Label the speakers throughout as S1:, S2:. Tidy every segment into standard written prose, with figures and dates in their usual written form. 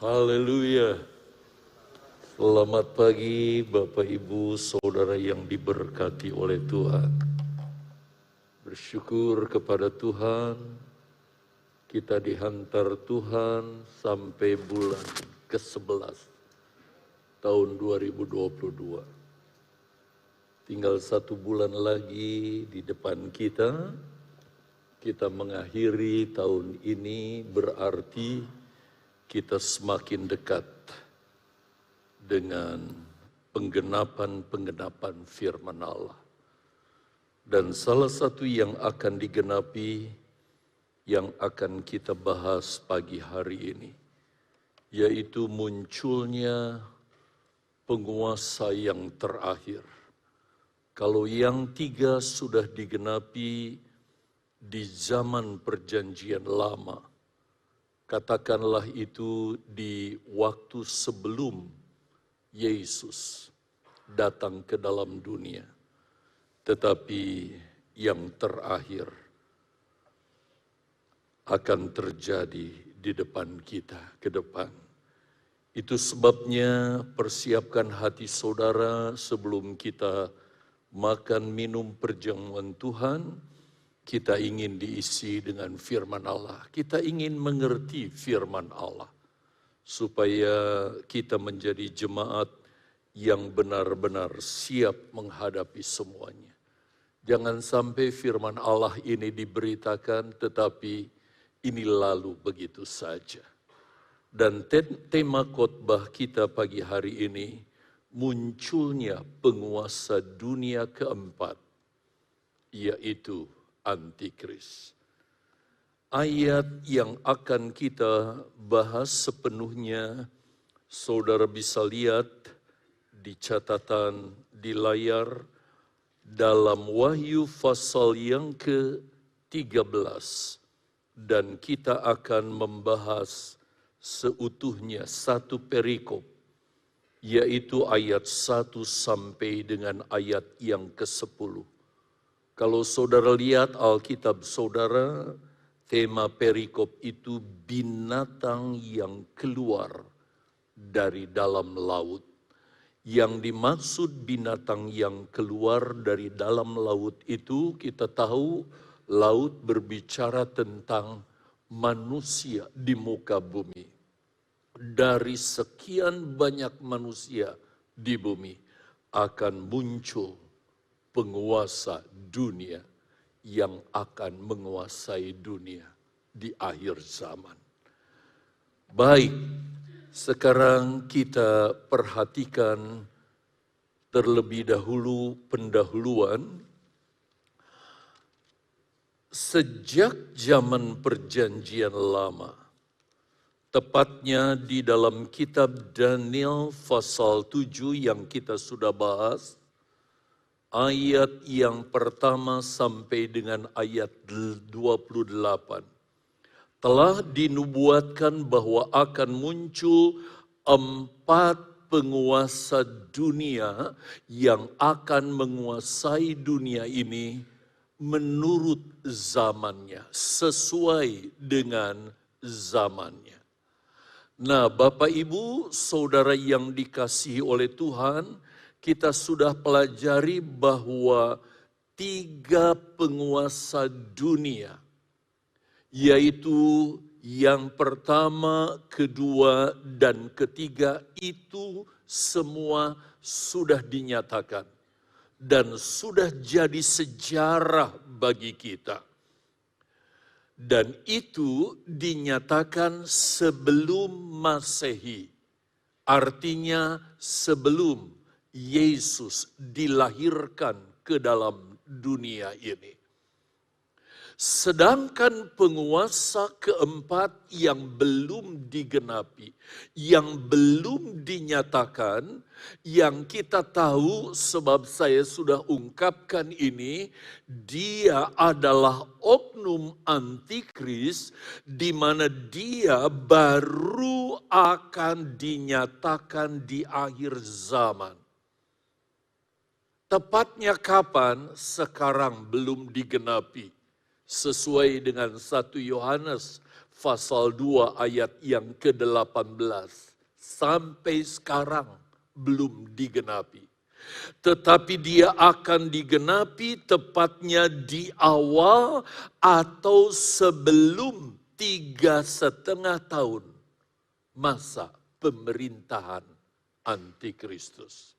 S1: Haleluya. Selamat pagi Bapak Ibu Saudara yang diberkati oleh Tuhan. Bersyukur kepada Tuhan, kita dihantar Tuhan sampai bulan ke-11 tahun 2022. Tinggal 1 bulan lagi di depan kita mengakhiri tahun ini, berarti kita semakin dekat dengan penggenapan firman Allah. Dan salah satu yang akan digenapi, yang akan kita bahas pagi hari ini, yaitu munculnya penguasa yang terakhir. Kalau yang 3 sudah digenapi di zaman perjanjian lama, katakanlah itu di waktu sebelum Yesus datang ke dalam dunia. Tetapi yang terakhir akan terjadi di depan kita ke depan. Itu sebabnya persiapkan hati saudara sebelum kita makan minum perjamuan Tuhan. Kita ingin diisi dengan firman Allah. Kita ingin mengerti firman Allah. Supaya kita menjadi jemaat yang benar-benar siap menghadapi semuanya. Jangan sampai firman Allah ini diberitakan tetapi ini lalu begitu saja. Dan tema khotbah kita pagi hari ini, munculnya penguasa dunia keempat, yaitu Antikris. Ayat yang akan kita bahas sepenuhnya, saudara bisa lihat di catatan di layar dalam Wahyu pasal yang ke-13. Dan kita akan membahas seutuhnya satu perikop, yaitu ayat 1 sampai dengan ayat yang ke-10. Kalau saudara lihat Alkitab saudara, tema perikop itu binatang yang keluar dari dalam laut. Yang dimaksud binatang yang keluar dari dalam laut itu, kita tahu laut berbicara tentang manusia di muka bumi. Dari sekian banyak manusia di bumi akan muncul penguasa dunia yang akan menguasai dunia di akhir zaman. Baik, sekarang kita perhatikan terlebih dahulu pendahuluan. Sejak zaman perjanjian lama, tepatnya di dalam kitab Daniel pasal 7 yang kita sudah bahas, ayat yang pertama sampai dengan ayat 28. Telah dinubuatkan bahwa akan muncul 4 penguasa dunia yang akan menguasai dunia ini menurut zamannya, sesuai dengan zamannya. Nah, Bapak Ibu, saudara yang dikasihi oleh Tuhan, kita sudah pelajari bahwa 3 penguasa dunia, yaitu yang pertama, kedua, dan ketiga itu semua sudah dinyatakan dan sudah jadi sejarah bagi kita. Dan itu dinyatakan sebelum Masehi, artinya sebelum Yesus dilahirkan ke dalam dunia ini. Sedangkan penguasa keempat yang belum digenapi, yang belum dinyatakan, yang kita tahu sebab saya sudah ungkapkan ini, dia adalah oknum antikris di mana dia baru akan dinyatakan di akhir zaman. Tepatnya kapan? Sekarang belum digenapi. Sesuai dengan 1 Yohanes pasal 2 ayat yang ke-18. Sampai sekarang belum digenapi. Tetapi dia akan digenapi tepatnya di awal atau sebelum 3,5 tahun masa pemerintahan Antikristus.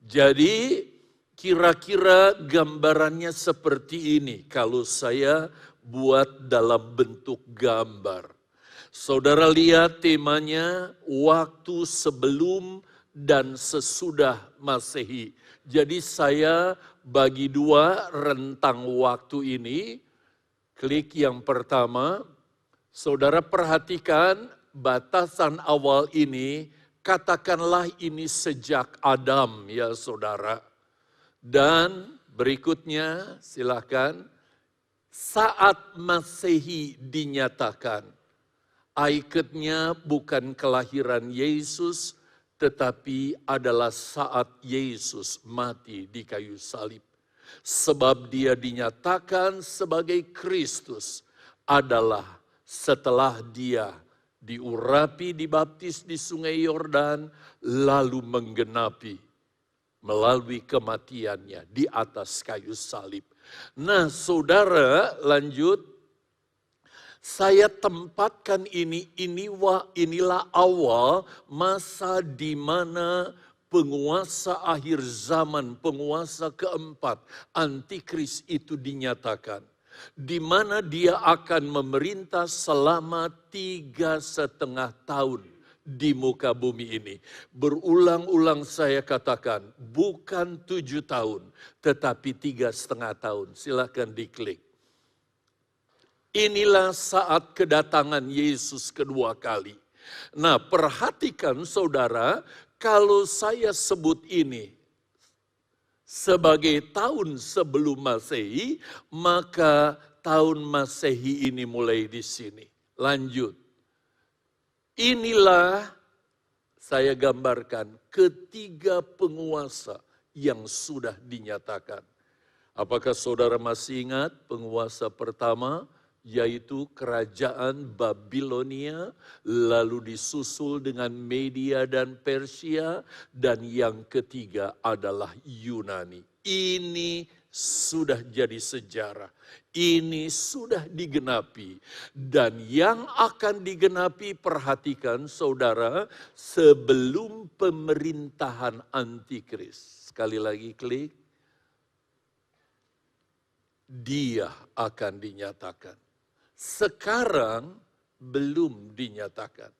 S1: Jadi kira-kira gambarannya seperti ini kalau saya buat dalam bentuk gambar. Saudara lihat temanya waktu sebelum dan sesudah Masehi. Jadi saya bagi dua rentang waktu ini. Klik yang pertama, saudara perhatikan batasan awal ini, katakanlah ini sejak Adam ya saudara. Dan berikutnya silakan, saat Masehi dinyatakan. Ikonnya bukan kelahiran Yesus, tetapi adalah saat Yesus mati di kayu salib. Sebab dia dinyatakan sebagai Kristus adalah setelah dia diurapi, dibaptis di sungai Yordan, lalu menggenapi melalui kematiannya di atas kayu salib. Nah saudara lanjut, saya tempatkan inilah awal masa di mana penguasa akhir zaman, penguasa keempat, Antikris itu dinyatakan. Di mana dia akan memerintah selama 3,5 tahun di muka bumi ini. Berulang-ulang saya katakan, bukan 7 tahun, tetapi 3,5 tahun. Silakan diklik. Inilah saat kedatangan Yesus kedua kali. Nah, perhatikan saudara, kalau saya sebut ini sebagai tahun sebelum Masehi, maka tahun Masehi ini mulai di sini. Lanjut. Inilah saya gambarkan ketiga penguasa yang sudah dinyatakan. Apakah saudara masih ingat penguasa pertama? Yaitu kerajaan Babilonia, lalu disusul dengan Media dan Persia, dan yang ketiga adalah Yunani. Ini sudah jadi sejarah, ini sudah digenapi, dan yang akan digenapi, perhatikan saudara, sebelum pemerintahan Antikris. Sekali lagi klik, dia akan dinyatakan. Sekarang belum dinyatakan.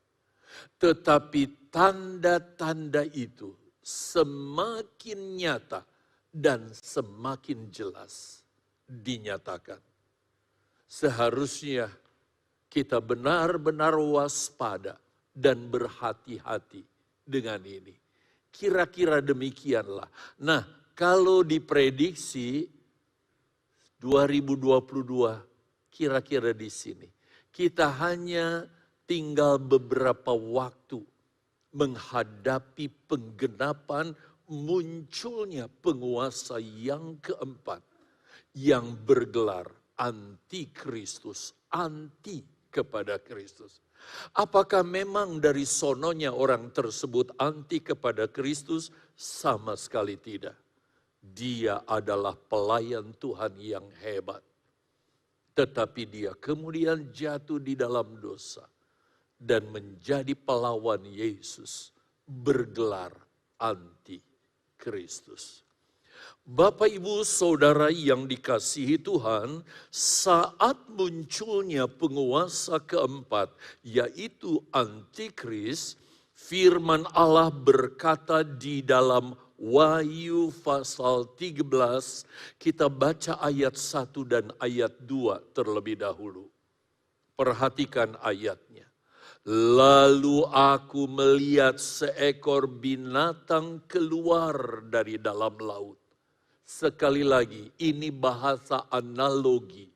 S1: Tetapi tanda-tanda itu semakin nyata dan semakin jelas dinyatakan. Seharusnya kita benar-benar waspada dan berhati-hati dengan ini. Kira-kira demikianlah. Nah, kalau diprediksi 2022, kira-kira di sini. Kita hanya tinggal beberapa waktu menghadapi penggenapan munculnya penguasa yang keempat yang bergelar antikristus, anti kepada Kristus. Apakah memang dari sononya orang tersebut anti kepada Kristus? Sama sekali tidak. Dia adalah pelayan Tuhan yang hebat. Tetapi dia kemudian jatuh di dalam dosa dan menjadi pelawan Yesus, bergelar anti Kristus. Bapak, Ibu, Saudara yang dikasihi Tuhan, saat munculnya penguasa keempat, yaitu Antikris, firman Allah berkata di dalam Wahyu pasal 13, kita baca ayat 1 dan ayat 2 terlebih dahulu. Perhatikan ayatnya. Lalu aku melihat seekor binatang keluar dari dalam laut. Sekali lagi, ini bahasa analogi.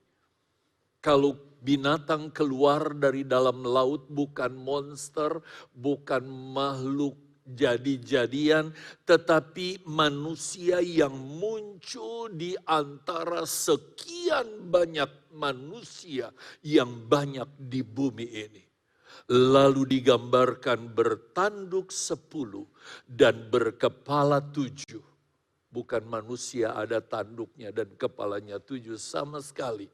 S1: Kalau binatang keluar dari dalam laut bukan monster, bukan makhluk jadi-jadian, tetapi manusia yang muncul di antara sekian banyak manusia yang banyak di bumi ini. Lalu digambarkan bertanduk 10 dan berkepala 7. Bukan manusia ada tanduknya dan kepalanya 7 sama sekali.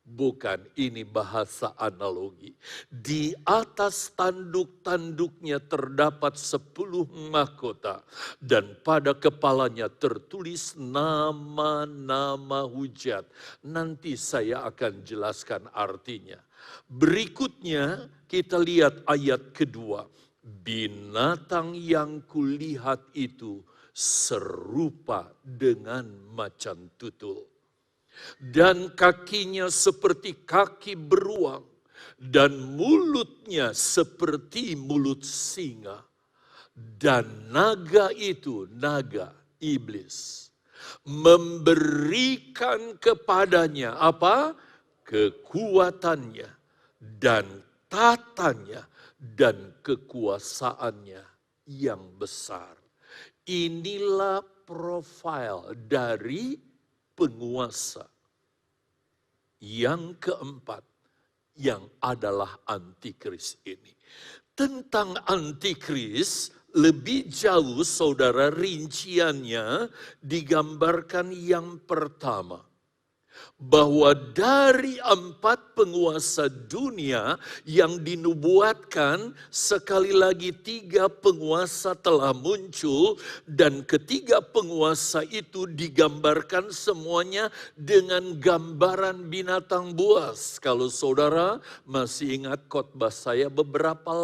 S1: Bukan, ini bahasa analogi. Di atas tanduk-tanduknya terdapat 10 mahkota. Dan pada kepalanya tertulis nama-nama hujat. Nanti saya akan jelaskan artinya. Berikutnya kita lihat ayat kedua. Binatang yang kulihat itu serupa dengan macan tutul. Dan kakinya seperti kaki beruang, dan mulutnya seperti mulut singa. Dan naga itu, naga iblis, memberikan kepadanya apa? Kekuatannya dan tatanya dan kekuasaannya yang besar. Inilah profil dari penguasa yang keempat, yang adalah antikris ini. Tentang antikris lebih jauh, saudara, rinciannya digambarkan yang pertama. Bahwa dari 4 penguasa dunia yang dinubuatkan, sekali lagi 3 penguasa telah muncul, dan ketiga penguasa itu digambarkan semuanya dengan gambaran binatang buas. Kalau saudara masih ingat khotbah saya beberapa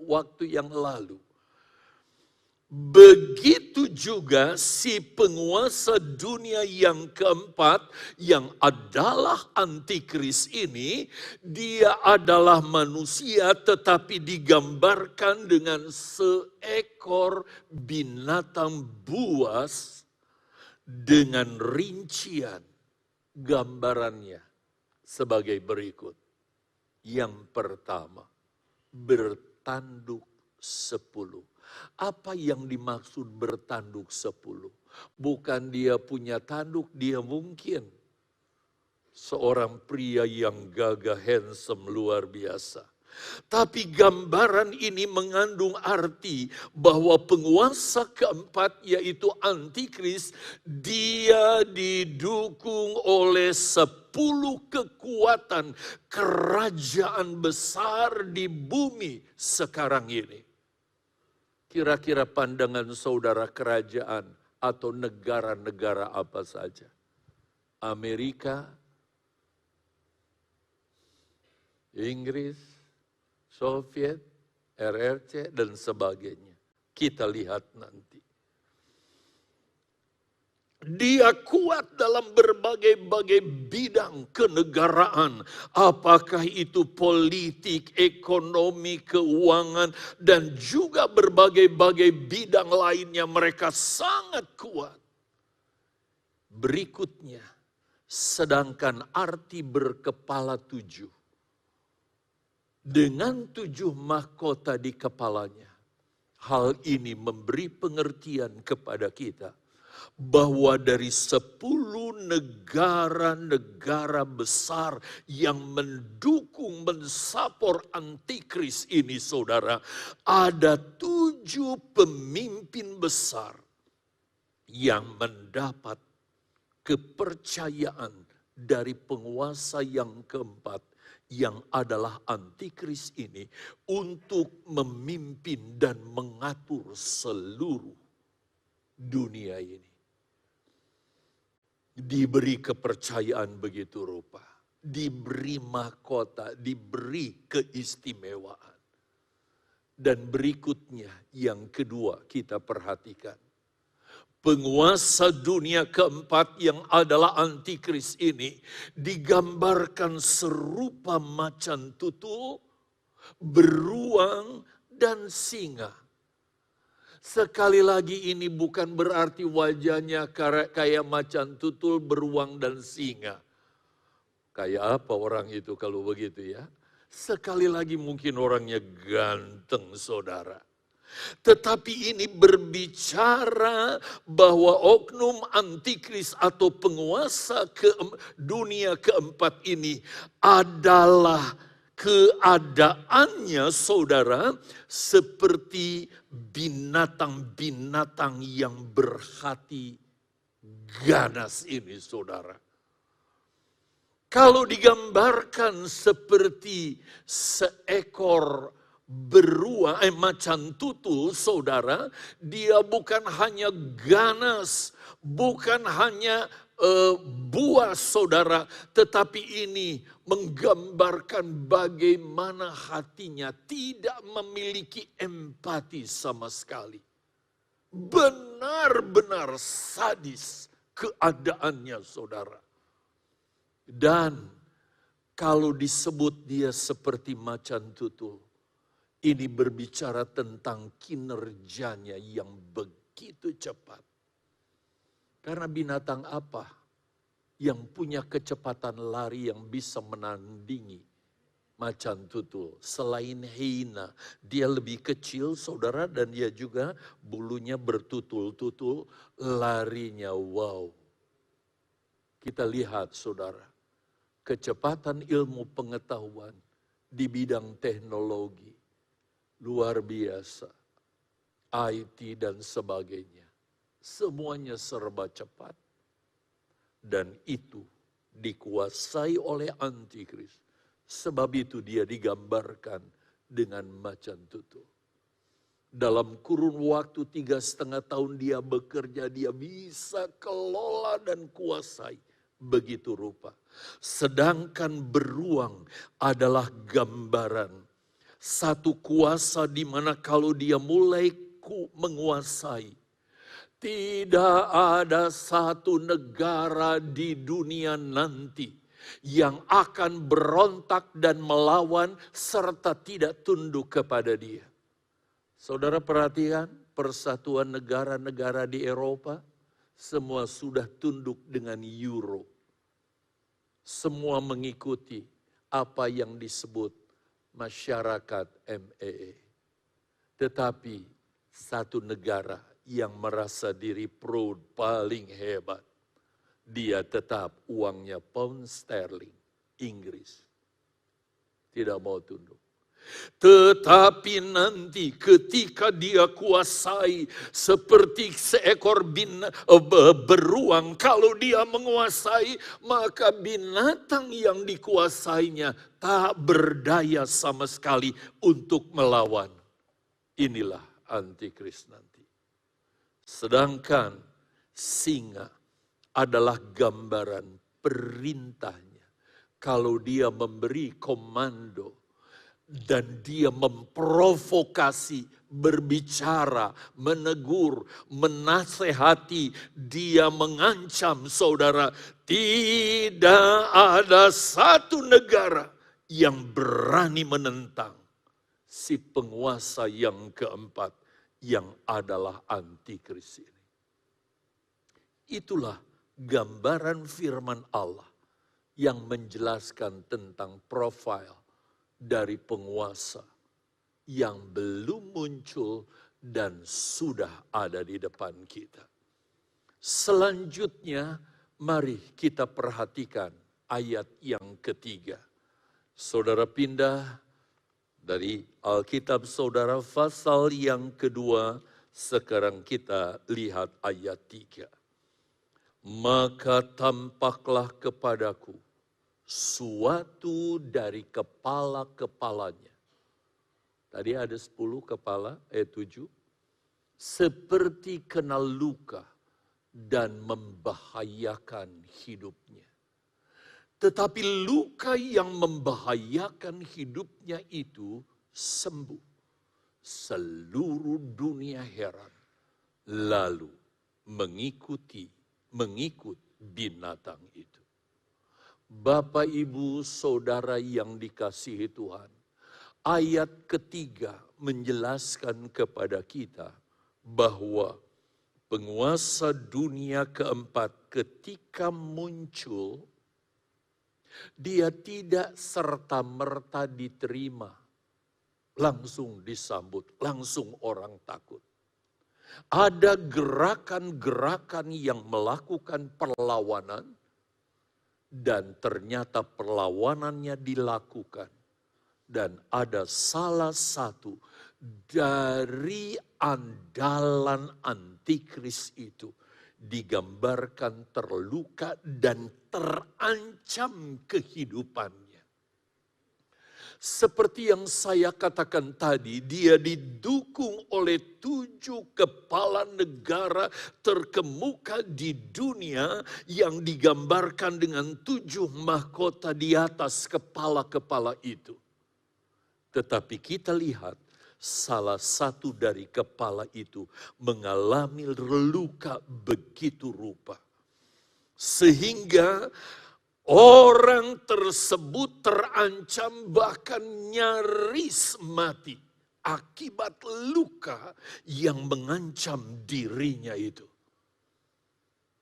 S1: waktu yang lalu. Begitu juga si penguasa dunia yang keempat, yang adalah antikris ini, dia adalah manusia tetapi digambarkan dengan seekor binatang buas dengan rincian gambarannya sebagai berikut. Yang pertama, bertanduk 10. Apa yang dimaksud bertanduk 10? Bukan dia punya tanduk, dia mungkin seorang pria yang gagah, handsome, luar biasa. Tapi gambaran ini mengandung arti bahwa penguasa keempat, yaitu antikris, dia didukung oleh 10 kekuatan kerajaan besar di bumi sekarang ini. Kira-kira pandangan saudara kerajaan atau negara-negara apa saja? Amerika, Inggris, Soviet, RRC, dan sebagainya. Kita lihat nanti. Dia kuat dalam berbagai-bagai bidang kenegaraan. Apakah itu politik, ekonomi, keuangan, dan juga berbagai-bagai bidang lainnya, mereka sangat kuat. Berikutnya, sedangkan arti berkepala 7. Dengan 7 mahkota di kepalanya. Hal ini memberi pengertian kepada kita bahwa dari 10 negara-negara besar yang mendukung, mensapor antikris ini, saudara, ada 7 pemimpin besar yang mendapat kepercayaan dari penguasa yang keempat, yang adalah antikris ini, untuk memimpin dan mengatur seluruh dunia ini. Diberi kepercayaan begitu rupa, diberi mahkota, diberi keistimewaan. Dan berikutnya yang kedua kita perhatikan. Penguasa dunia keempat yang adalah antikris ini digambarkan serupa macan tutul, beruang, dan singa. Sekali lagi ini bukan berarti wajahnya kayak macan tutul, beruang, dan singa. Kayak apa orang itu kalau begitu ya? Sekali lagi mungkin orangnya ganteng, saudara. Tetapi ini berbicara bahwa oknum antikris atau penguasa dunia keempat ini adalah keadaannya, saudara, seperti binatang-binatang yang berhati ganas ini, saudara. Kalau digambarkan seperti seekor macan tutul, saudara, dia bukan hanya ganas, bukan hanya buas, saudara, tetapi ini menggambarkan bagaimana hatinya tidak memiliki empati sama sekali. Benar-benar sadis keadaannya, saudara. Dan kalau disebut dia seperti macan tutul, ini berbicara tentang kinerjanya yang begitu cepat. Karena binatang apa yang punya kecepatan lari yang bisa menandingi macan tutul? Selain hyena, dia lebih kecil, saudara, dan dia juga bulunya bertutul-tutul, larinya wow. Kita lihat, saudara, kecepatan ilmu pengetahuan di bidang teknologi luar biasa, IT dan sebagainya. Semuanya serba cepat. Dan itu dikuasai oleh antikris. Sebab itu dia digambarkan dengan macan tutul. Dalam kurun waktu 3,5 tahun dia bekerja, dia bisa kelola dan kuasai begitu rupa. Sedangkan beruang adalah gambaran satu kuasa di mana kalau dia mulai menguasai, tidak ada satu negara di dunia nanti yang akan berontak dan melawan serta tidak tunduk kepada dia. Saudara perhatikan, persatuan negara-negara di Eropa, semua sudah tunduk dengan euro. Semua mengikuti apa yang disebut masyarakat MEE. Tetapi satu negara yang merasa diri proud paling hebat, dia tetap uangnya pound sterling, Inggris. Tidak mau tunduk. Tetapi nanti ketika dia kuasai seperti seekor beruang, kalau dia menguasai, maka binatang yang dikuasainya tak berdaya sama sekali untuk melawan. Inilah antikris nanti. Sedangkan singa adalah gambaran perintahnya. Kalau dia memberi komando, dan dia memprovokasi, berbicara, menegur, menasehati, dia mengancam, saudara. Tidak ada satu negara yang berani menentang si penguasa yang keempat yang adalah antikris ini. Itulah gambaran firman Allah yang menjelaskan tentang profil dari penguasa yang belum muncul dan sudah ada di depan kita. Selanjutnya, mari kita perhatikan ayat yang ketiga. Saudara pindah dari Alkitab saudara pasal yang kedua, sekarang kita lihat ayat 3. Maka tampaklah kepadaku suatu dari kepala-kepalanya. Tadi ada 10 kepala, 7. Seperti kena luka dan membahayakan hidupnya. Tetapi luka yang membahayakan hidupnya itu sembuh. Seluruh dunia heran. Lalu mengikut binatang itu. Bapak, Ibu, Saudara yang dikasihi Tuhan, ayat ketiga menjelaskan kepada kita bahwa penguasa dunia keempat ketika muncul, dia tidak serta-merta diterima langsung disambut, langsung orang takut. Ada gerakan-gerakan yang melakukan perlawanan dan ternyata perlawanannya dilakukan. Dan ada salah satu dari andalan antikris itu digambarkan terluka dan terancam kehidupannya. Seperti yang saya katakan tadi, dia didukung oleh 7 kepala negara terkemuka di dunia yang digambarkan dengan 7 mahkota di atas kepala-kepala itu. Tetapi kita lihat salah satu dari kepala itu mengalami luka begitu rupa. Sehingga orang tersebut terancam bahkan nyaris mati akibat luka yang mengancam dirinya itu.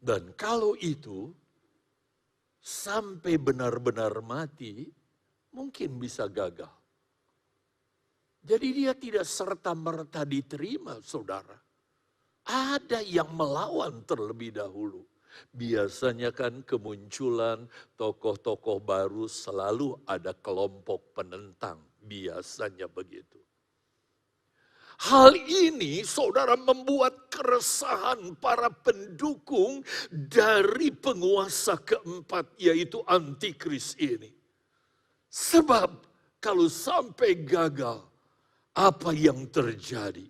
S1: Dan kalau itu sampai benar-benar mati, mungkin bisa gagal. Jadi dia tidak serta-merta diterima, saudara. Ada yang melawan terlebih dahulu. Biasanya kan kemunculan tokoh-tokoh baru selalu ada kelompok penentang. Biasanya begitu. Hal ini saudara membuat keresahan para pendukung dari penguasa keempat yaitu antikris ini. Sebab kalau sampai gagal, apa yang terjadi?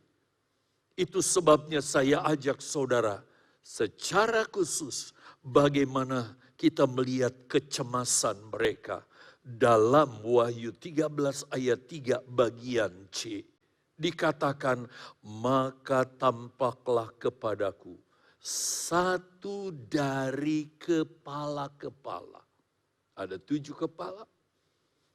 S1: Itu sebabnya saya ajak saudara secara khusus bagaimana kita melihat kecemasan mereka dalam Wahyu 13 ayat 3 bagian C. Dikatakan, maka tampaklah kepadaku satu dari kepala-kepala. Ada 7 kepala.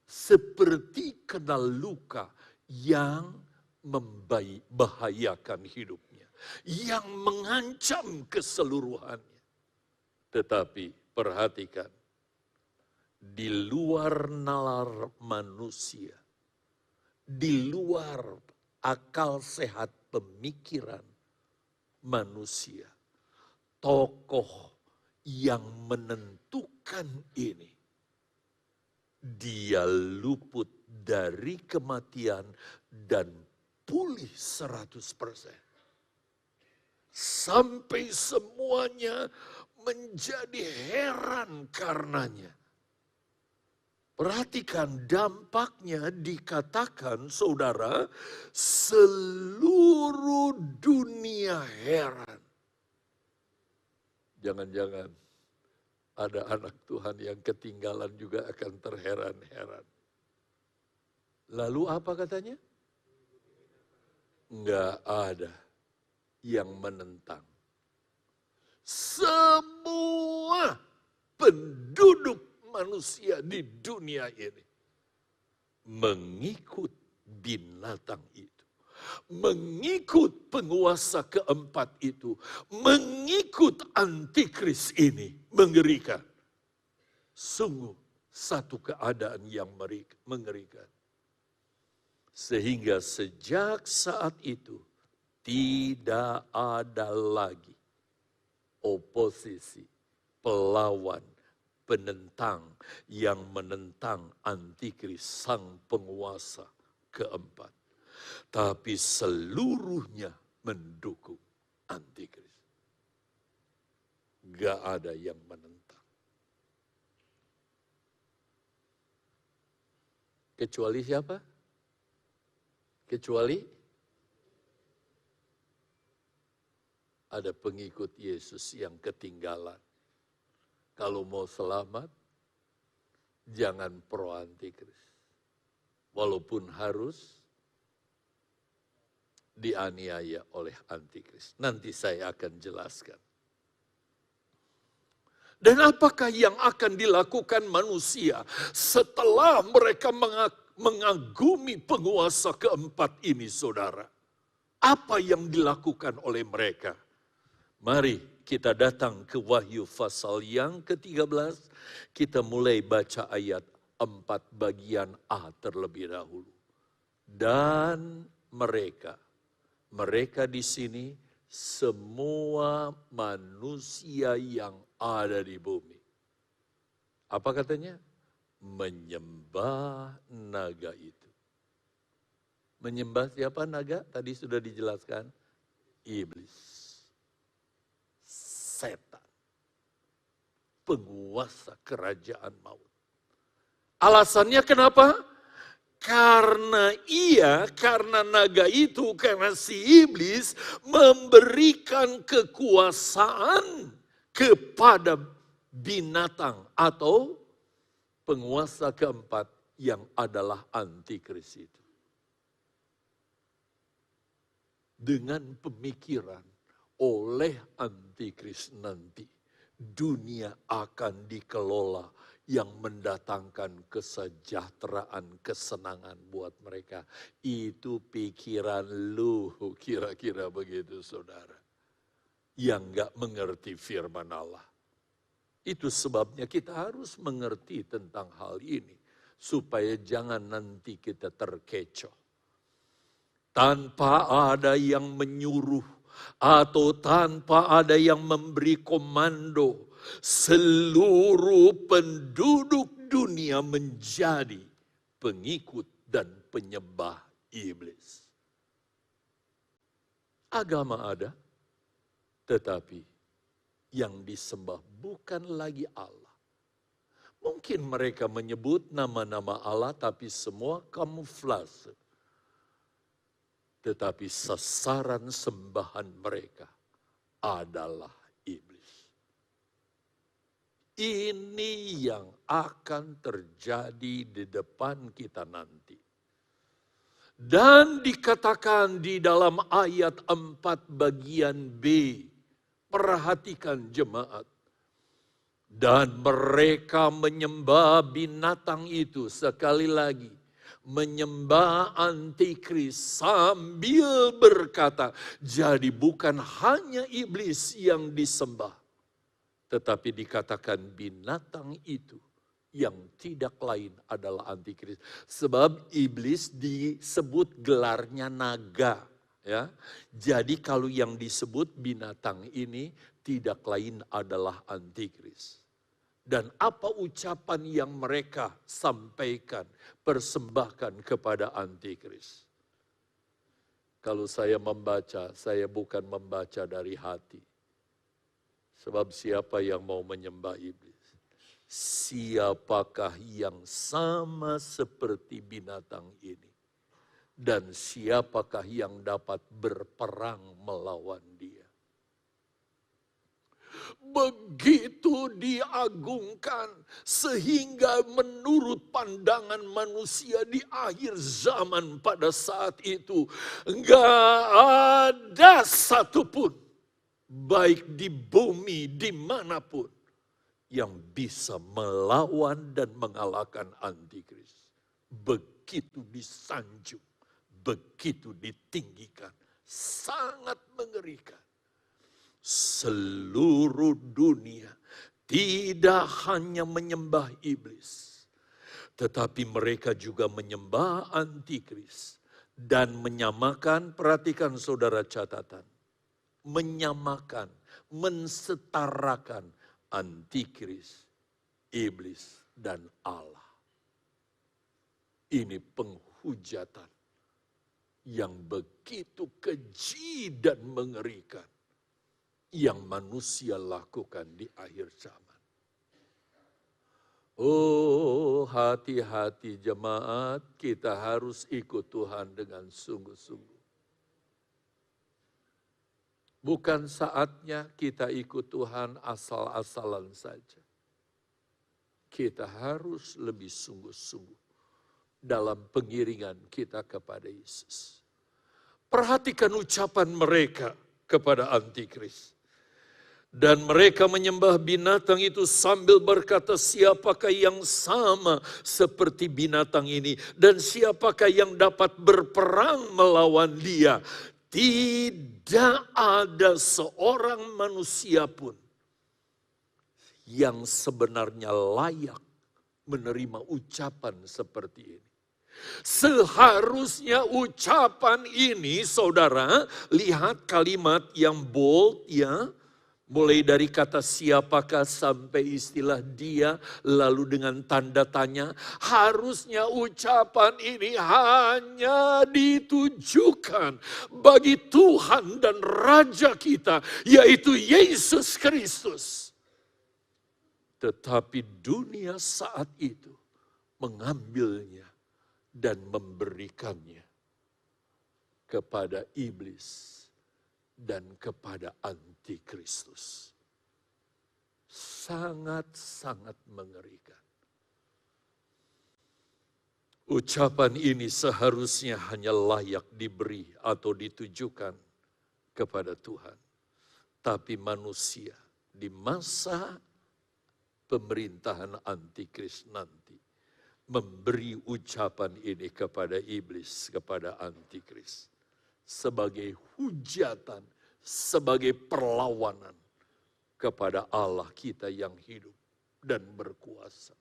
S1: Seperti kena luka yang membahayakan hidupnya. Yang mengancam keseluruhannya. Tetapi perhatikan, di luar nalar manusia, di luar akal sehat pemikiran manusia, tokoh yang menentukan ini, dia luput dari kematian dan pulih 100%. Sampai semuanya menjadi heran karenanya. Perhatikan dampaknya dikatakan saudara, seluruh dunia heran. Jangan-jangan ada anak Tuhan yang ketinggalan juga akan terheran-heran. Lalu apa katanya? Enggak ada yang menentang. Semua penduduk manusia di dunia ini mengikut binatang itu, mengikut penguasa keempat itu, mengikut antikris ini. Mengerikan. Sungguh satu keadaan yang mengerikan. Sehingga sejak saat itu tidak ada lagi oposisi, pelawan, penentang yang menentang antikris sang penguasa keempat. Tapi seluruhnya mendukung antikris. Gak ada yang menentang. Kecuali siapa? Kecuali ada pengikut Yesus yang ketinggalan. Kalau mau selamat, jangan pro antikris. Walaupun harus dianiaya oleh antikris. Nanti saya akan jelaskan. Dan apakah yang akan dilakukan manusia setelah mereka mengagumi penguasa keempat ini, saudara? Apa yang dilakukan oleh mereka? Mari kita datang ke Wahyu pasal yang ke-13. Kita mulai baca ayat 4 bagian A terlebih dahulu. Dan mereka di sini semua manusia yang ada di bumi. Apa katanya? Menyembah naga itu. Menyembah siapa naga? Tadi sudah dijelaskan. Iblis. Setan. Penguasa kerajaan maut. Alasannya kenapa? Karena naga itu, karena si iblis memberikan kekuasaan kepada binatang atau penguasa keempat yang adalah antikris itu. Dengan pemikiran oleh antikris nanti, dunia akan dikelola yang mendatangkan kesejahteraan, kesenangan buat mereka. Itu pikiran lu, kira-kira begitu saudara. Yang gak mengerti firman Allah. Itu sebabnya kita harus mengerti tentang hal ini. Supaya jangan nanti kita terkecoh. Tanpa ada yang menyuruh atau tanpa ada yang memberi komando, seluruh penduduk dunia menjadi pengikut dan penyembah iblis. Agama ada, tetapi yang disembah bukan lagi Allah. Mungkin mereka menyebut nama-nama Allah, tapi semua kamuflase. Tetapi sasaran sembahan mereka adalah iblis. Ini yang akan terjadi di depan kita nanti. Dan dikatakan di dalam ayat 4 bagian B. Perhatikan jemaat. Dan mereka menyembah binatang itu sekali lagi. Menyembah antikris sambil berkata, jadi bukan hanya iblis yang disembah. Tetapi dikatakan binatang itu yang tidak lain adalah antikris. Sebab iblis disebut gelarnya naga. Ya. Jadi kalau yang disebut binatang ini tidak lain adalah antikris. Dan apa ucapan yang mereka sampaikan, persembahkan kepada antikris. Kalau saya membaca, saya bukan membaca dari hati. Sebab siapa yang mau menyembah iblis? Siapakah yang sama seperti binatang ini? Dan siapakah yang dapat berperang melawan dia? Begitu diagungkan sehingga menurut pandangan manusia di akhir zaman pada saat itu enggak ada satupun baik di bumi dimanapun yang bisa melawan dan mengalahkan antikris. Begitu disanjung, begitu ditinggikan, sangat mengerikan. Seluruh dunia tidak hanya menyembah iblis, tetapi mereka juga menyembah antikris dan menyamakan, perhatikan saudara catatan, menyamakan, mensetarakan antikris, iblis, dan Allah. Ini penghujatan yang begitu keji dan mengerikan yang manusia lakukan di akhir zaman. Oh, hati-hati jemaat, kita harus ikut Tuhan dengan sungguh-sungguh. Bukan saatnya kita ikut Tuhan asal-asalan saja. Kita harus lebih sungguh-sungguh dalam pengiringan kita kepada Yesus. Perhatikan ucapan mereka kepada antikris. Dan mereka menyembah binatang itu sambil berkata, siapakah yang sama seperti binatang ini? Dan siapakah yang dapat berperang melawan dia? Tidak ada seorang manusia pun yang sebenarnya layak menerima ucapan seperti ini. Seharusnya ucapan ini, saudara, lihat kalimat yang bold ya. Mulai dari kata siapakah sampai istilah dia, lalu dengan tanda tanya. Harusnya ucapan ini hanya ditujukan bagi Tuhan dan Raja kita, yaitu Yesus Kristus. Tetapi dunia saat itu mengambilnya dan memberikannya kepada iblis dan kepada antikristus. Sangat-sangat mengerikan. Ucapan ini seharusnya hanya layak diberi atau ditujukan kepada Tuhan. Tapi manusia di masa pemerintahan antikris nanti memberi ucapan ini kepada iblis, kepada antikris. Sebagai hujatan, sebagai perlawanan kepada Allah kita yang hidup dan berkuasa.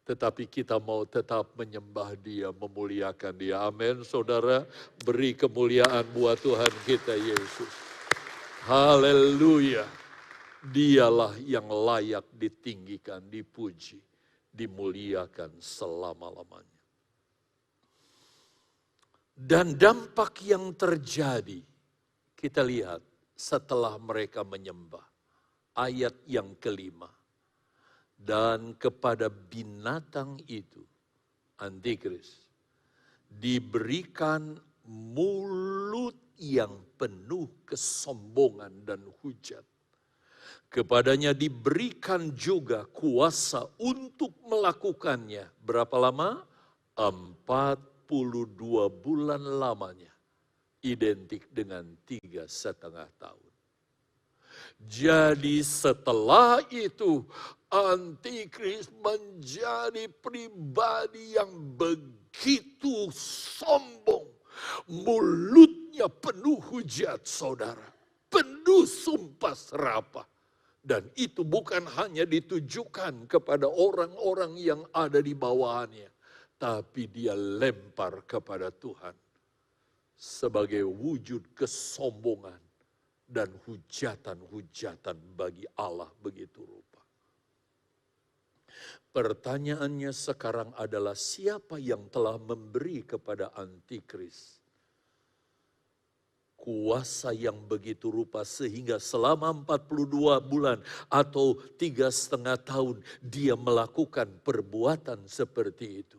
S1: Tetapi kita mau tetap menyembah Dia, memuliakan Dia. Amin, saudara. Beri kemuliaan buat Tuhan kita Yesus. Haleluya. Dialah yang layak ditinggikan, dipuji, dimuliakan selama-lamanya. Dan dampak yang terjadi, kita lihat setelah mereka menyembah. Ayat yang kelima. Dan kepada binatang itu, antikris, diberikan mulut yang penuh kesombongan dan hujat. Kepadanya diberikan juga kuasa untuk melakukannya. Berapa lama? 42 bulan lamanya. Identik dengan 3,5 tahun. Jadi setelah itu antikris menjadi pribadi yang begitu sombong. Mulutnya penuh hujat, saudara. Penuh sumpah serapah. Dan itu bukan hanya ditujukan kepada orang-orang yang ada di bawahannya. Tapi dia lempar kepada Tuhan. Sebagai wujud kesombongan dan hujatan-hujatan bagi Allah begitu rupa. Pertanyaannya sekarang adalah siapa yang telah memberi kepada antikris kuasa yang begitu rupa sehingga selama 42 bulan atau 3,5 tahun dia melakukan perbuatan seperti itu.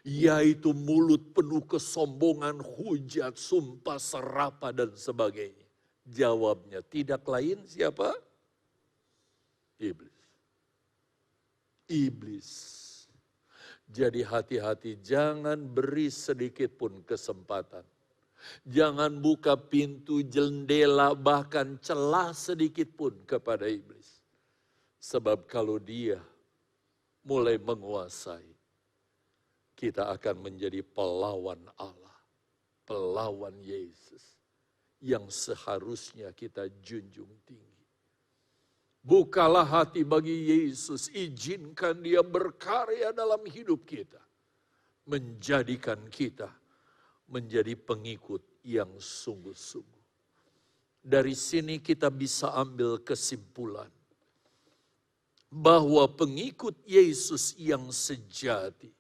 S1: Yaitu mulut penuh kesombongan, hujat, sumpah serapah dan sebagainya. Jawabnya tidak lain siapa? Iblis. Iblis. Jadi hati-hati, jangan beri sedikit pun kesempatan. Jangan buka pintu, jendela, bahkan celah sedikit pun kepada iblis. Sebab kalau dia mulai menguasai, kita akan menjadi pelawan Allah, pelawan Yesus yang seharusnya kita junjung tinggi. Bukalah hati bagi Yesus, izinkan Dia berkarya dalam hidup kita, menjadikan kita menjadi pengikut yang sungguh-sungguh. Dari sini kita bisa ambil kesimpulan bahwa pengikut Yesus yang sejati,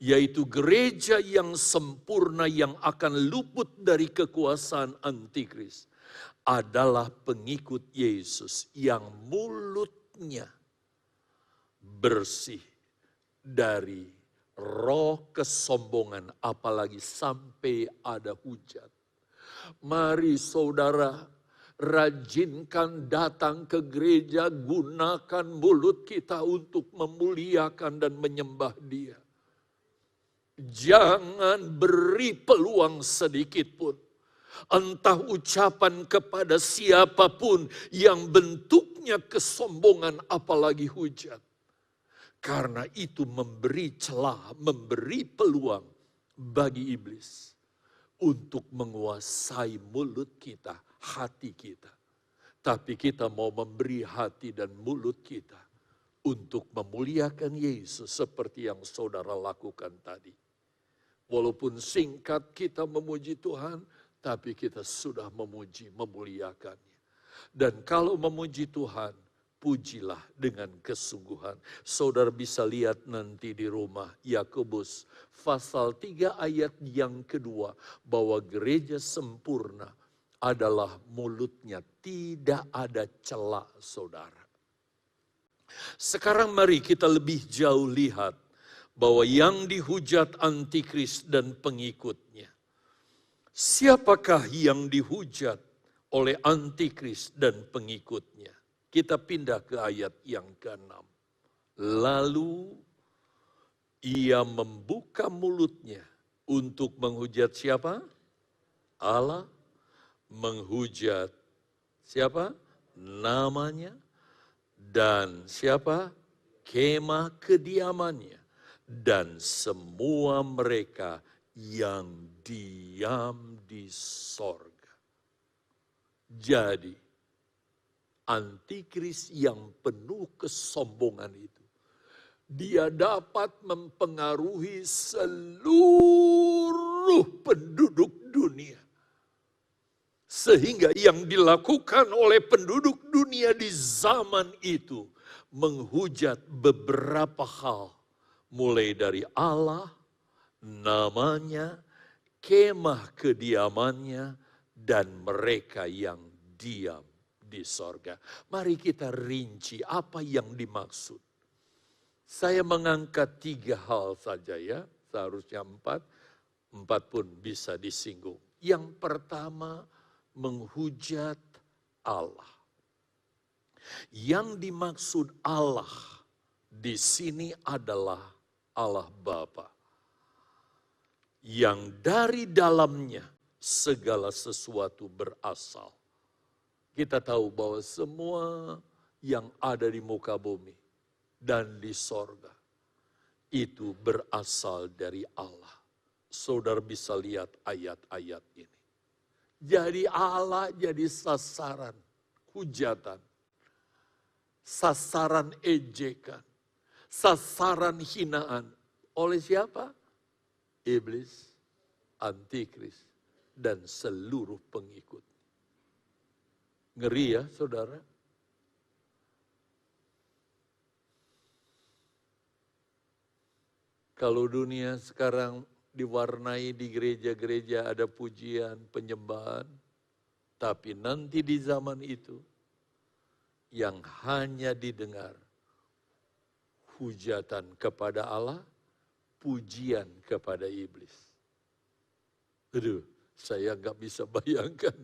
S1: yaitu gereja yang sempurna yang akan luput dari kekuasaan antikris, adalah pengikut Yesus yang mulutnya bersih dari roh kesombongan, apalagi sampai ada hujat. Mari saudara, rajinkan datang ke gereja, gunakan mulut kita untuk memuliakan dan menyembah Dia. Jangan beri peluang sedikit pun. Entah ucapan kepada siapapun yang bentuknya kesombongan apalagi hujat. Karena itu memberi celah, memberi peluang bagi iblis untuk menguasai mulut kita, hati kita. Tapi kita mau memberi hati dan mulut kita untuk memuliakan Yesus seperti yang saudara lakukan tadi. Walaupun singkat kita memuji Tuhan, tapi kita sudah memuji, memuliakannya. Dan kalau memuji Tuhan, pujilah dengan kesungguhan. Saudara bisa lihat nanti di rumah Yakobus pasal 3 ayat yang kedua, bahwa gereja sempurna adalah mulutnya tidak ada cela, saudara. Sekarang mari kita lebih jauh lihat bahwa yang dihujat antikris dan pengikutnya. Siapakah yang dihujat oleh antikris dan pengikutnya? Kita pindah ke ayat yang ke-6. Lalu ia membuka mulutnya untuk menghujat siapa? Allah. Menghujat siapa? Namanya. Dan siapa? Kemah kediamannya. Dan semua mereka yang diam di sorga. Jadi, antikris yang penuh kesombongan itu, dia dapat mempengaruhi seluruh penduduk dunia. Sehingga yang dilakukan oleh penduduk dunia di zaman itu, menghujat beberapa hal. Mulai dari Allah, namanya, kemah kediamannya, dan mereka yang diam di sorga. Mari kita rinci apa yang dimaksud. Saya mengangkat 3 hal saja ya, seharusnya 4 pun bisa disinggung. Yang pertama, menghujat Allah. Yang dimaksud Allah di sini adalah Allah Bapa, yang dari dalamnya segala sesuatu berasal. Kita tahu bahwa semua yang ada di muka bumi dan di sorga itu berasal dari Allah. Saudara bisa lihat ayat-ayat ini. Jadi Allah jadi sasaran hujatan, sasaran ejekan, sasaran hinaan oleh siapa? Iblis, antikris, dan seluruh pengikut. Ngeri ya saudara? Kalau dunia sekarang diwarnai di gereja-gereja ada pujian, penyembahan, tapi nanti di zaman itu yang hanya didengar hujatan kepada Allah, pujian kepada iblis. Aduh, saya nggak bisa bayangkan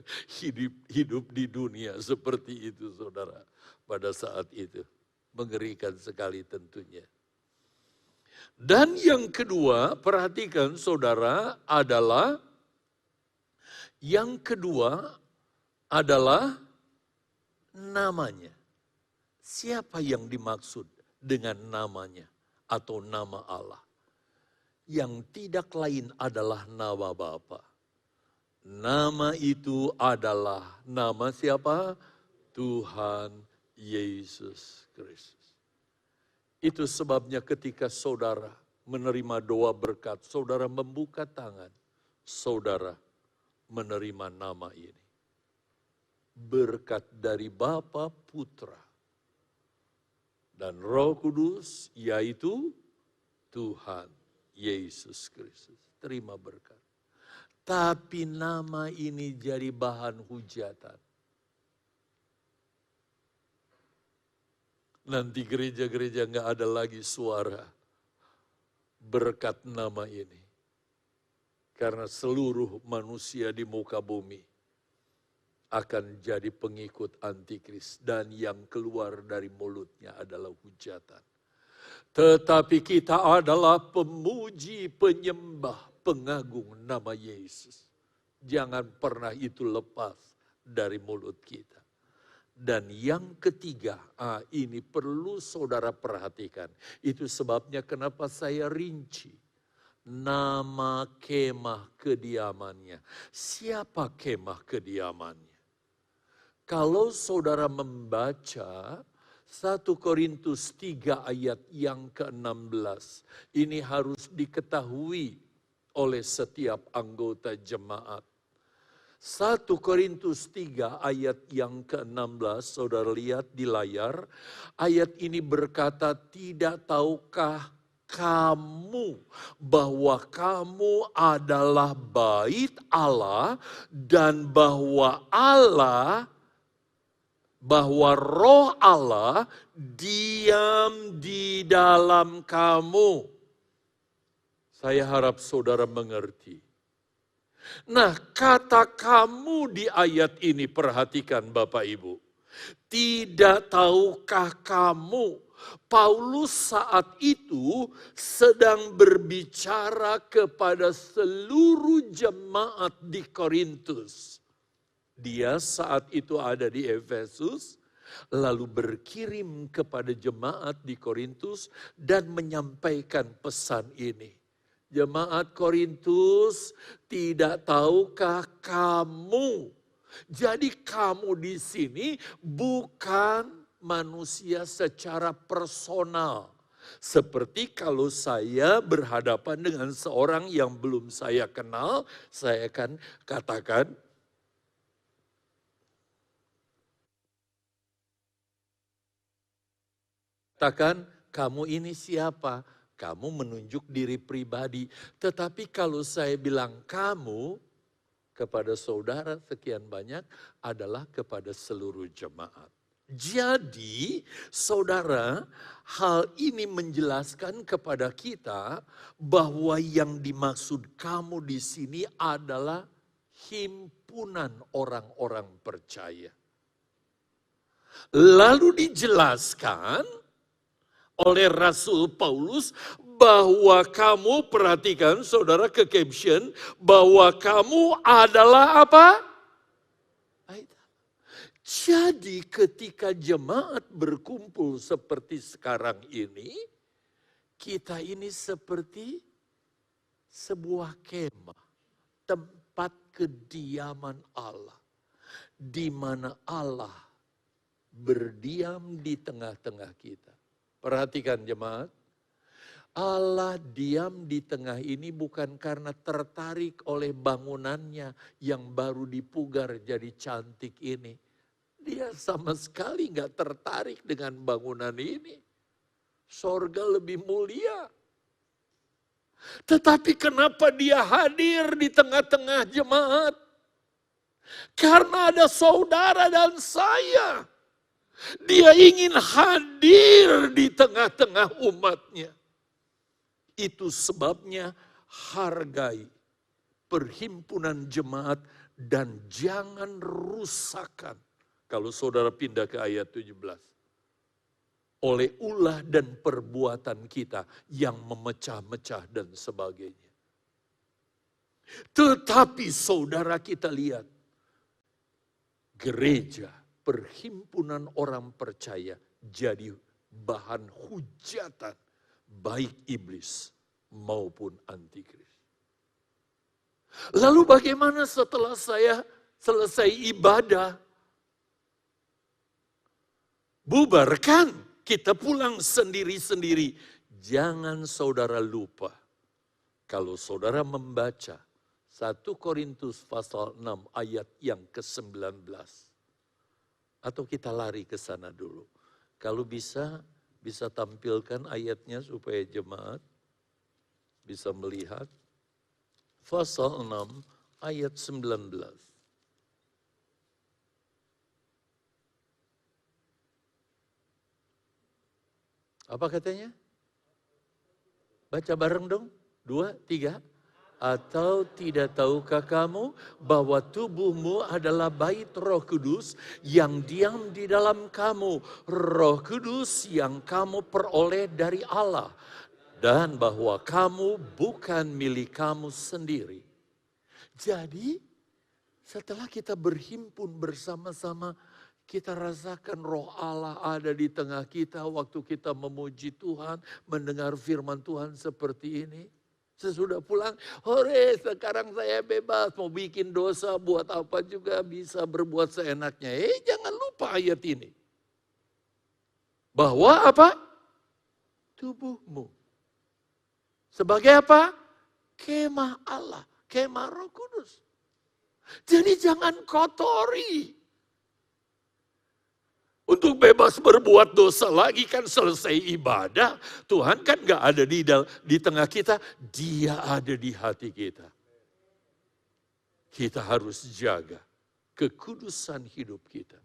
S1: hidup di dunia seperti itu, saudara. Pada saat itu, mengerikan sekali tentunya. Dan yang kedua, perhatikan saudara, adalah namanya. Siapa yang dimaksud dengan namanya atau nama Allah? Yang tidak lain adalah nama Bapa. Nama itu adalah nama siapa? Tuhan Yesus Kristus. Itu sebabnya ketika saudara menerima doa berkat, saudara membuka tangan, saudara menerima nama ini. Berkat dari Bapa, Putra, dan Roh Kudus, yaitu Tuhan Yesus Kristus. Terima berkat. Tapi nama ini jadi bahan hujatan. Nanti gereja-gereja nggak ada lagi suara berkat nama ini. Karena seluruh manusia di muka bumi akan jadi pengikut antikris. Dan yang keluar dari mulutnya adalah hujatan. Tetapi kita adalah pemuji, penyembah, pengagung nama Yesus. Jangan pernah itu lepas dari mulut kita. Dan yang ketiga, ini perlu saudara perhatikan. Itu sebabnya kenapa saya rinci. Nama kemah kediamannya. Siapa kemah kediamannya? Kalau saudara membaca 1 Korintus 3 ayat yang ke-16. Ini harus diketahui oleh setiap anggota jemaat. 1 Korintus 3 ayat yang ke-16, saudara lihat di layar. Ayat ini berkata, tidak tahukah kamu bahwa kamu adalah bait Allah dan bahwa roh Allah diam di dalam kamu. Saya harap saudara mengerti. Nah, kata kamu di ayat ini, perhatikan Bapak Ibu. Tidak tahukah kamu, Paulus saat itu sedang berbicara kepada seluruh jemaat di Korintus. Dia saat itu ada di Efesus, lalu berkirim kepada jemaat di Korintus dan menyampaikan pesan ini. Jemaat Korintus, tidak tahukah kamu? Jadi kamu di sini bukan manusia secara personal. Seperti kalau saya berhadapan dengan seorang yang belum saya kenal, saya akan katakan, kamu ini siapa? Kamu menunjuk diri pribadi. Tetapi kalau saya bilang kamu kepada saudara sekian banyak adalah kepada seluruh jemaat. Jadi saudara, hal ini menjelaskan kepada kita bahwa yang dimaksud kamu di sini adalah himpunan orang-orang percaya. Lalu dijelaskan oleh Rasul Paulus bahwa kamu, perhatikan saudara ke caption, bahwa kamu adalah apa? Jadi ketika jemaat berkumpul seperti sekarang ini, kita ini seperti sebuah kemah, tempat kediaman Allah, di mana Allah berdiam di tengah-tengah kita. Perhatikan jemaat, Allah diam di tengah ini bukan karena tertarik oleh bangunannya yang baru dipugar jadi cantik ini. Dia sama sekali gak tertarik dengan bangunan ini. Sorga lebih mulia. Tetapi kenapa dia hadir di tengah-tengah jemaat? Karena ada saudara dan saya. Dia ingin hadir di tengah-tengah umatnya. Itu sebabnya hargai perhimpunan jemaat dan jangan rusakkan. Kalau saudara pindah ke ayat 17. Oleh ulah dan perbuatan kita yang memecah-mecah dan sebagainya. Tetapi saudara kita lihat. Gereja, perhimpunan orang percaya jadi bahan hujatan baik iblis maupun antikris. Lalu bagaimana setelah saya selesai ibadah? Bubarkan, kita pulang sendiri-sendiri. Jangan saudara lupa, kalau saudara membaca 1 Korintus pasal 6 ayat yang ke-19. Atau kita lari ke sana dulu. Kalau bisa tampilkan ayatnya supaya jemaat bisa melihat. Pasal 6 ayat 19. Apa katanya? Baca bareng dong. 2, 3. Atau tidak tahukah kamu bahwa tubuhmu adalah bait Roh Kudus yang diam di dalam kamu. Roh Kudus yang kamu peroleh dari Allah. Dan bahwa kamu bukan milik kamu sendiri. Jadi setelah kita berhimpun bersama-sama, kita rasakan roh Allah ada di tengah kita waktu kita memuji Tuhan, mendengar firman Tuhan seperti ini. Sesudah pulang, hore sekarang saya bebas, mau bikin dosa buat apa juga bisa berbuat seenaknya. Jangan lupa ayat ini. Bahwa apa? Tubuhmu. Sebagai apa? kemah Allah, kemah Roh Kudus. Jadi jangan kotori. Untuk bebas berbuat dosa lagi kan selesai ibadah. Tuhan kan gak ada di tengah kita, Dia ada di hati kita. Kita harus jaga kekudusan hidup kita.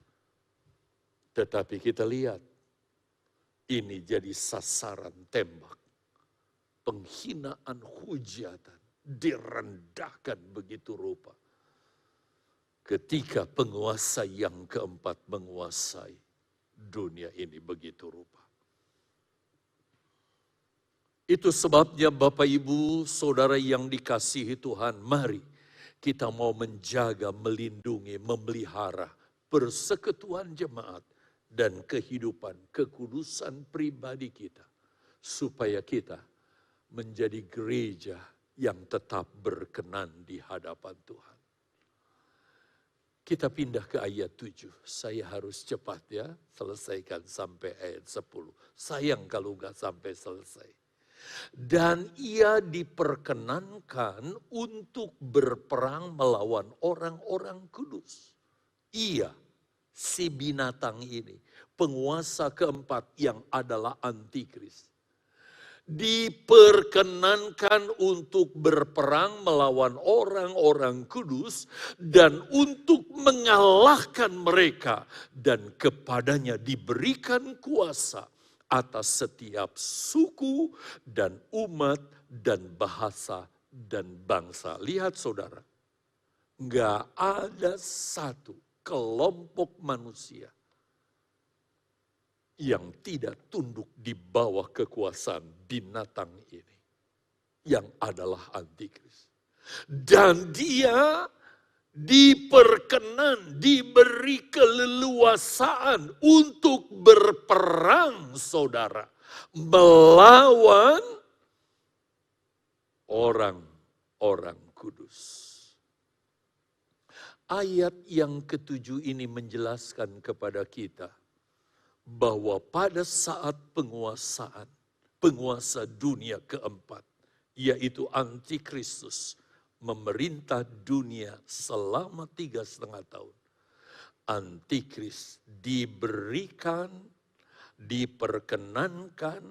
S1: Tetapi kita lihat, ini jadi sasaran tembak. Penghinaan, hujatan, direndahkan begitu rupa. Ketika penguasa yang keempat menguasai dunia ini begitu rupa. Itu sebabnya Bapak Ibu, Saudara yang dikasihi Tuhan, mari kita mau menjaga, melindungi, memelihara persekutuan jemaat dan kehidupan, kekudusan pribadi kita. Supaya kita menjadi gereja yang tetap berkenan di hadapan Tuhan. Kita pindah ke ayat 7. Saya harus cepat ya, selesaikan sampai ayat 10. Sayang kalau nggak sampai selesai. Dan ia diperkenankan untuk berperang melawan orang-orang kudus. Ia, si binatang ini, penguasa keempat yang adalah antikris. Diperkenankan untuk berperang melawan orang-orang kudus dan untuk mengalahkan mereka, dan kepadanya diberikan kuasa atas setiap suku dan umat dan bahasa dan bangsa. Lihat saudara, nggak ada satu kelompok manusia yang tidak tunduk di bawah kekuasaan binatang ini, yang adalah antikris. Dan dia diberi keleluasaan untuk berperang, saudara, melawan orang-orang kudus. Ayat yang ketujuh ini menjelaskan kepada kita bahwa pada saat penguasa dunia keempat, yaitu Antikristus, memerintah dunia selama 3,5 tahun. Antikris diperkenankan,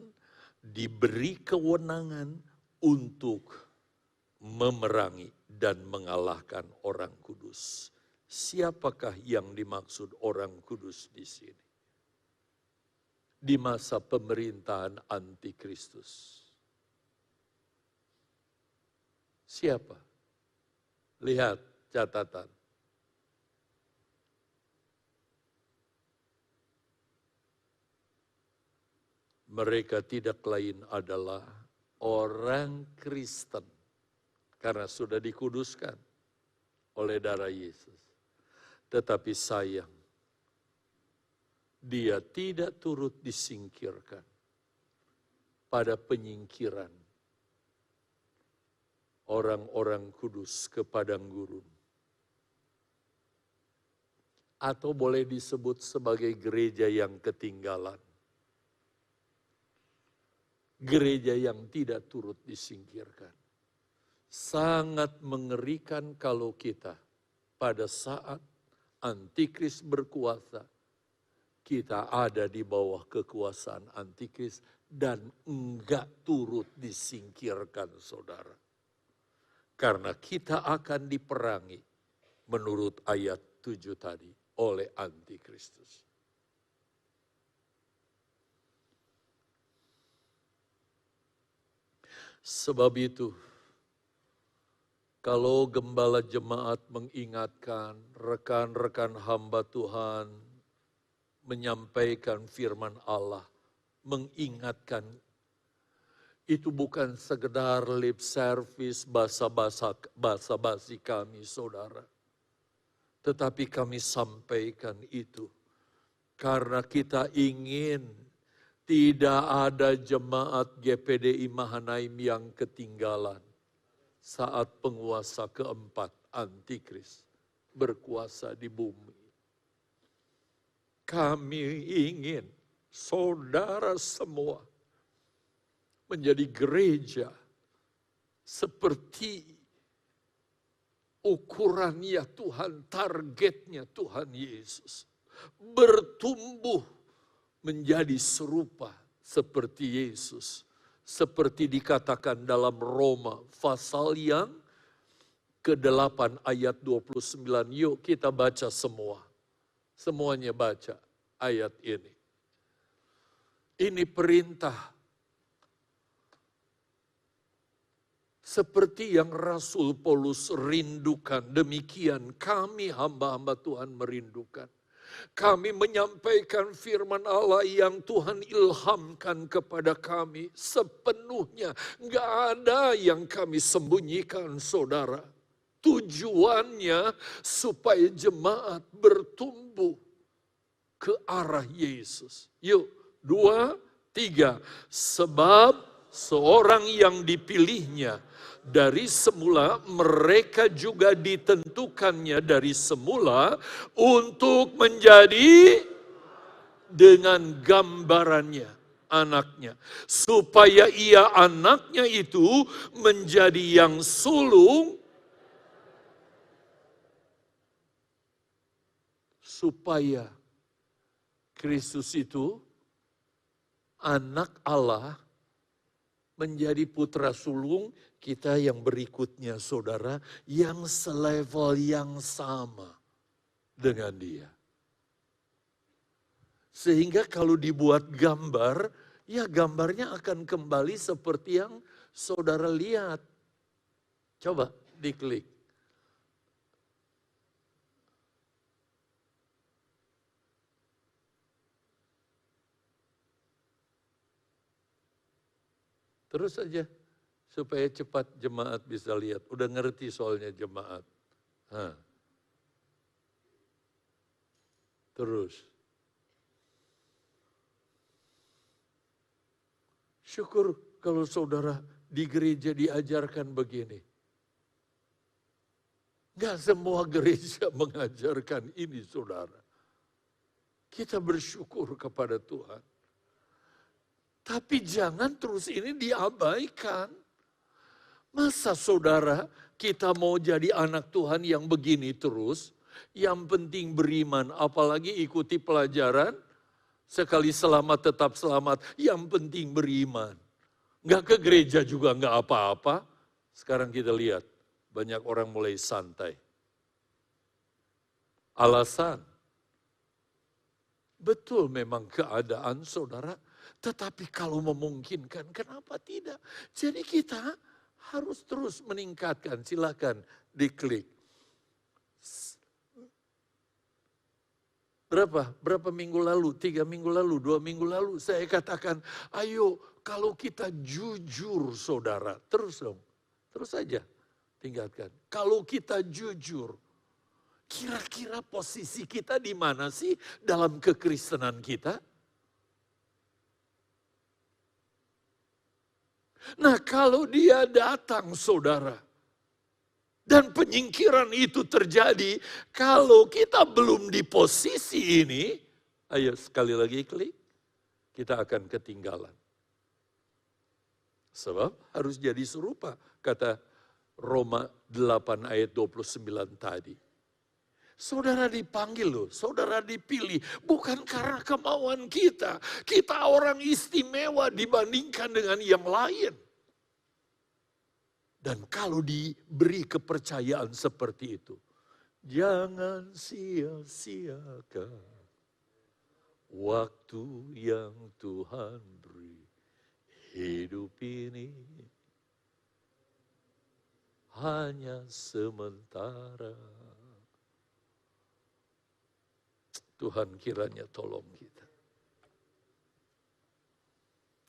S1: diberi kewenangan untuk memerangi dan mengalahkan orang kudus. Siapakah yang dimaksud orang kudus di sini? Di masa pemerintahan Antikristus. Siapa? Lihat catatan. Mereka tidak lain adalah orang Kristen. Karena sudah dikuduskan oleh darah Yesus. Tetapi sayang, dia tidak turut disingkirkan pada penyingkiran orang-orang kudus ke padang gurun. Atau boleh disebut sebagai gereja yang ketinggalan. Gereja yang tidak turut disingkirkan. Sangat mengerikan kalau kita pada saat Antikris berkuasa, kita ada di bawah kekuasaan Antikris dan enggak turut disingkirkan, saudara. Karena kita akan diperangi menurut ayat 7 tadi oleh Antikristus. Sebab itu, kalau gembala jemaat mengingatkan rekan-rekan hamba Tuhan, menyampaikan firman Allah, mengingatkan, itu bukan sekedar lip service basa-basi kami, saudara. Tetapi kami sampaikan itu karena kita ingin tidak ada jemaat GPDI Mahanaim yang ketinggalan saat penguasa keempat Antikris berkuasa di bumi. Kami ingin saudara semua menjadi gereja seperti ukurannya Tuhan, targetnya Tuhan Yesus. Bertumbuh menjadi serupa seperti Yesus. Seperti dikatakan dalam Roma pasal yang ke-8 ayat 29. Yuk kita baca semua. Semuanya baca ayat ini. Ini perintah. Seperti yang Rasul Paulus rindukan, demikian kami hamba-hamba Tuhan merindukan. Kami menyampaikan firman Allah yang Tuhan ilhamkan kepada kami sepenuhnya. Nggak ada yang kami sembunyikan, saudara. Tujuannya supaya jemaat bertumbuh ke arah Yesus. Yuk, 2, 3. Sebab seorang yang dipilihnya dari semula, mereka juga ditentukannya dari semula untuk menjadi dengan gambarannya, anaknya. Supaya ia anaknya itu menjadi yang sulung, supaya Kristus itu anak Allah menjadi putra sulung kita yang berikutnya, saudara, yang selevel, yang sama dengan dia. Sehingga kalau dibuat gambar, ya gambarnya akan kembali seperti yang saudara lihat. Coba diklik. Terus saja, supaya cepat jemaat bisa lihat. Udah ngerti soalnya jemaat. Terus. Syukur kalau saudara di gereja diajarkan begini. Gak semua gereja mengajarkan ini, saudara. Kita bersyukur kepada Tuhan. Tapi jangan terus ini diabaikan. Masa saudara kita mau jadi anak Tuhan yang begini terus? Yang penting beriman, apalagi ikuti pelajaran. Sekali selamat tetap selamat, yang penting beriman. Nggak ke gereja juga nggak apa-apa. Sekarang kita lihat, banyak orang mulai santai. Alasan, betul memang keadaan saudara, tetapi kalau memungkinkan, kenapa tidak? Jadi kita harus terus meningkatkan. Silakan diklik. Berapa minggu lalu? 3 minggu lalu, 2 minggu lalu. Saya katakan, ayo kalau kita jujur saudara. Terus dong, terus saja tingkatkan. Kalau kita jujur, kira-kira posisi kita di mana sih dalam kekristenan kita? Nah kalau dia datang saudara, dan penyingkiran itu terjadi, kalau kita belum di posisi ini, ayo sekali lagi klik, kita akan ketinggalan. Sebab harus jadi serupa, kata Roma 8 ayat 29 tadi. Saudara dipanggil loh, saudara dipilih, bukan karena kemauan kita. Kita orang istimewa dibandingkan dengan yang lain. Dan kalau diberi kepercayaan seperti itu, jangan sia-siakan waktu yang Tuhan beri. Hidup ini hanya sementara. Tuhan kiranya tolong kita.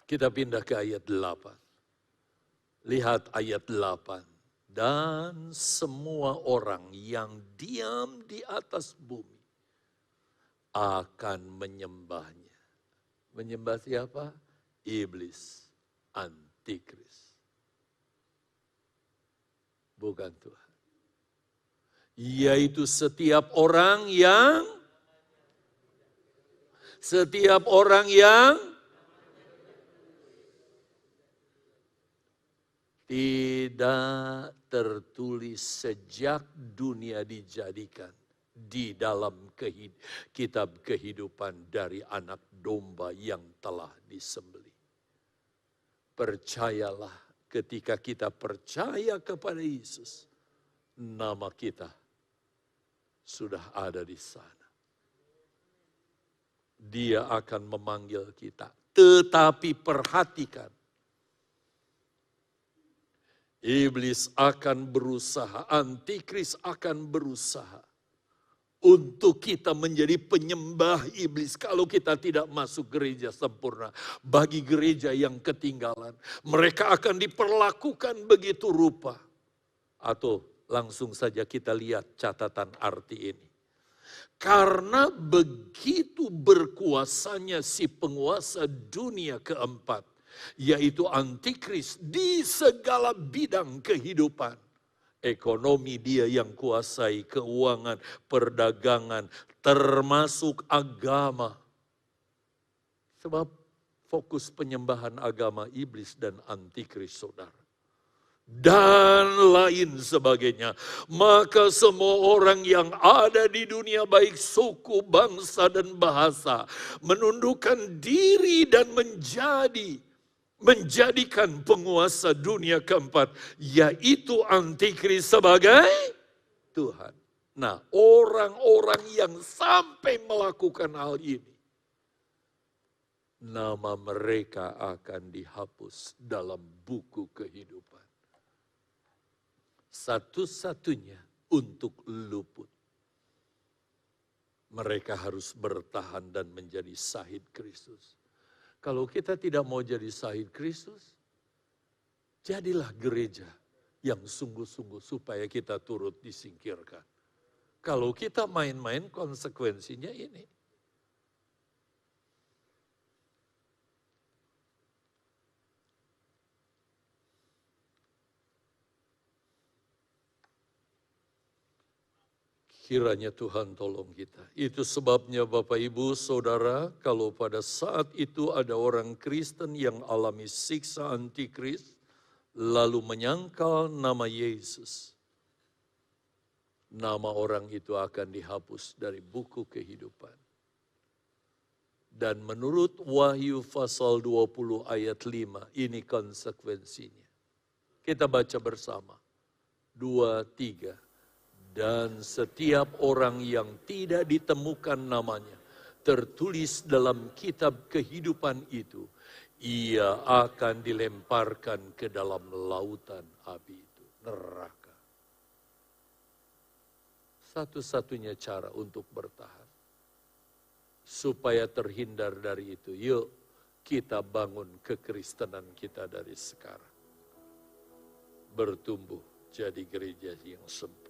S1: Kita pindah ke ayat 8. Lihat ayat 8. Dan semua orang yang diam di atas bumi akan menyembahnya. Menyembah siapa? Iblis, antikris. Bukan Tuhan. Yaitu setiap orang yang tidak tertulis sejak dunia dijadikan di dalam kitab kehidupan dari anak domba yang telah disembelih. Percayalah, ketika kita percaya kepada Yesus, nama kita sudah ada di sana. Dia akan memanggil kita. Tetapi perhatikan, iblis akan berusaha, antikris akan berusaha untuk kita menjadi penyembah iblis kalau kita tidak masuk gereja sempurna. Bagi gereja yang ketinggalan, mereka akan diperlakukan begitu rupa. Atau langsung saja kita lihat catatan arti ini. Karena begitu berkuasanya si penguasa dunia keempat, yaitu antikris di segala bidang kehidupan. Ekonomi dia yang kuasai, keuangan, perdagangan, termasuk agama. Sebab fokus penyembahan agama iblis dan antikris, saudara. Dan lain sebagainya. Maka semua orang yang ada di dunia, baik suku, bangsa, dan bahasa, menundukkan diri dan menjadikan penguasa dunia keempat, yaitu antikris sebagai Tuhan. Nah, orang-orang yang sampai melakukan hal ini, nama mereka akan dihapus dalam buku kehidupan. Satu-satunya untuk luput, mereka harus bertahan dan menjadi sahid Kristus. Kalau kita tidak mau jadi sahid Kristus, jadilah gereja yang sungguh-sungguh supaya kita turut disingkirkan. Kalau kita main-main, konsekuensinya ini. Kiranya Tuhan tolong kita. Itu sebabnya Bapak Ibu Saudara, kalau pada saat itu ada orang Kristen yang alami siksa antikris, lalu menyangkal nama Yesus, nama orang itu akan dihapus dari buku kehidupan. Dan menurut Wahyu pasal 20 ayat 5, ini konsekuensinya. Kita baca bersama. 2, 3. Dan setiap orang yang tidak ditemukan namanya tertulis dalam kitab kehidupan itu, ia akan dilemparkan ke dalam lautan api itu, neraka. Satu-satunya cara untuk bertahan, supaya terhindar dari itu, yuk kita bangun kekristenan kita dari sekarang. Bertumbuh jadi gereja yang sempurna.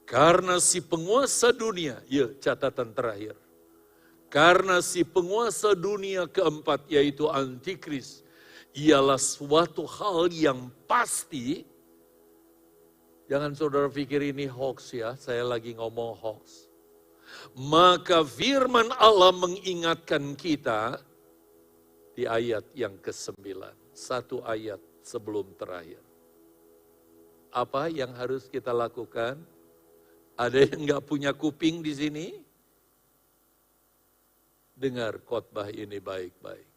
S1: Karena si penguasa dunia, ya catatan terakhir. Karena si penguasa dunia keempat yaitu antikris, ialah suatu hal yang pasti. Jangan saudara pikir ini hoax ya, saya lagi ngomong hoax. Maka firman Allah mengingatkan kita di ayat yang ke-9. Satu ayat sebelum terakhir. Apa yang harus kita lakukan? Ada yang nggak punya kuping di sini? Dengar khotbah ini baik-baik.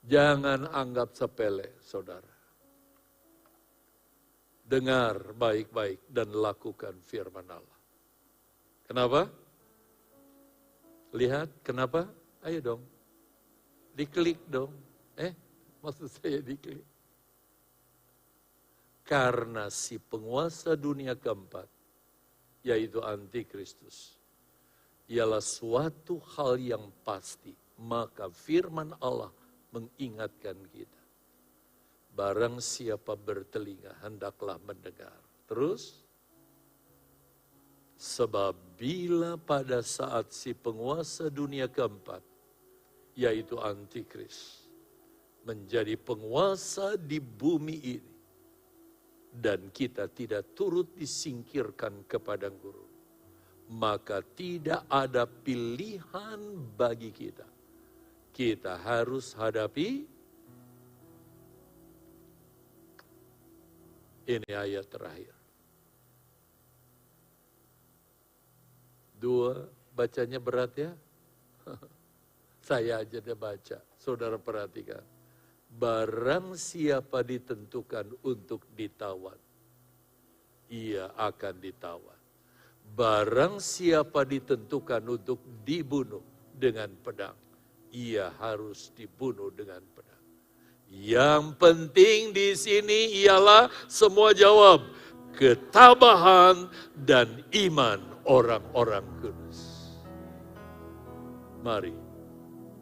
S1: Jangan anggap sepele, saudara. Dengar baik-baik dan lakukan firman Allah. Kenapa? Lihat, kenapa? Ayo dong. Diklik dong. Maksud saya diklik. Karena si penguasa dunia keempat, yaitu antikristus, ialah suatu hal yang pasti. Maka firman Allah mengingatkan kita. Barang siapa bertelinga, hendaklah mendengar. Terus, sebab bila pada saat si penguasa dunia keempat, yaitu antikris, menjadi penguasa di bumi ini, dan kita tidak turut disingkirkan ke padang gurun, maka tidak ada pilihan bagi kita kita harus hadapi. Ini ayat terakhir. 2, bacanya berat ya. Saya aja dia baca, saudara perhatikan. Barang siapa ditentukan untuk ditawan, ia akan ditawan. Barang siapa ditentukan untuk dibunuh dengan pedang, ia harus dibunuh dengan pedang. Yang penting di sini ialah semua jawab ketabahan dan iman orang-orang kudus. Mari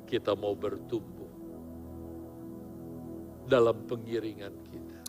S1: kita mau bertumbuh dalam pengiringan kita.